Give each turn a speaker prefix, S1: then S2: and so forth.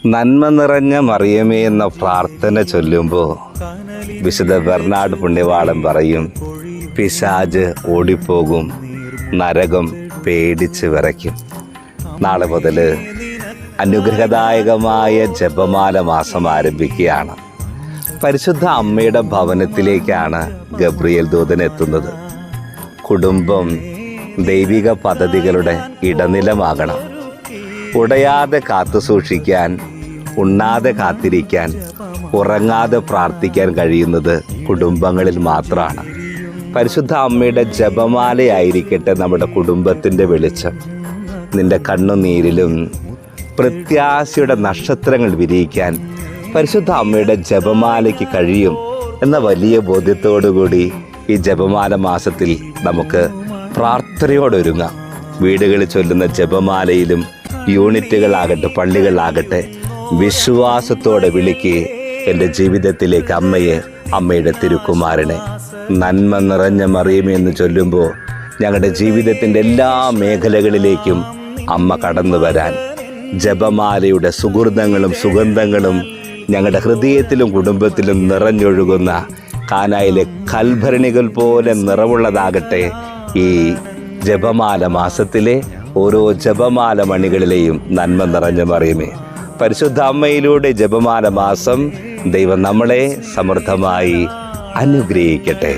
S1: നന്മ നിറഞ്ഞ മറിയമേ എന്ന പ്രാർത്ഥന ചൊല്ലുമ്പോൾ വിശുദ്ധ ബെർണാഡ് പുണ്യവാളൻ പറയും, പിശാച് ഓടിപ്പോകും, നരകം പേടിച്ച് വിറയ്ക്കും. നാളെ മുതൽ അനുഗ്രഹദായകമായ ജപമാല മാസം ആരംഭിക്കുകയാണ്. പരിശുദ്ധ അമ്മയുടെ ഭവനത്തിലേക്കാണ് ഗബ്രിയേൽ ദൂതൻ എത്തുന്നത്. കുടുംബം ദൈവിക പദ്ധതികളുടെ ഇടനിലമാകണം. ഉടയാതെ കാത്തു സൂക്ഷിക്കാൻ, ഉണ്ണാതെ കാത്തിരിക്കാൻ, ഉറങ്ങാതെ പ്രാർത്ഥിക്കാൻ കഴിയുന്നത് കുടുംബങ്ങളിൽ മാത്രമാണ്. പരിശുദ്ധ അമ്മയുടെ ജപമാലയായിരിക്കട്ടെ നമ്മുടെ കുടുംബത്തിൻ്റെ വെളിച്ചം. നിന്റെ കണ്ണുനീരിലും പ്രത്യാശയുടെ നക്ഷത്രങ്ങൾ വിരിയിക്കാൻ പരിശുദ്ധ അമ്മയുടെ ജപമാലയ്ക്ക് കഴിയും എന്ന വലിയ ബോധ്യത്തോടുകൂടി ഈ ജപമാല മാസത്തിൽ നമുക്ക് പ്രാർത്ഥനയോടൊരുങ്ങാം. വീടുകളിൽ ചൊല്ലുന്ന ജപമാലയിലും യൂണിറ്റുകളാകട്ടെ, പള്ളികളാകട്ടെ, വിശ്വാസത്തോടെ വിളിക്ക് എൻ്റെ ജീവിതത്തിലേക്ക് അമ്മയെ, അമ്മയുടെ തിരുക്കുമാരനെ. നന്മ നിറഞ്ഞ മറിയമേ എന്ന് ചൊല്ലുമ്പോൾ ഞങ്ങളുടെ ജീവിതത്തിൻ്റെ എല്ലാ മേഖലകളിലേക്കും അമ്മ കടന്നു വരാൻ, ജപമാലയുടെ സുഹൃതങ്ങളും സുഗന്ധങ്ങളും ഞങ്ങളുടെ ഹൃദയത്തിലും കുടുംബത്തിലും നിറഞ്ഞൊഴുകുന്ന കാനായിലെ കൽഭരണികൾ പോലെ നിറവുള്ളതാകട്ടെ ഈ ജപമാല മാസത്തിലെ ഓരോ ജപമാല മണികളിലെയും നന്മ നിറഞ്ഞ മറിയമേ. പരിശുദ്ധ അമ്മയിലൂടെ ജപമാല മാസം ദൈവം നമ്മളെ സമൃദ്ധമായി അനുഗ്രഹിക്കട്ടെ.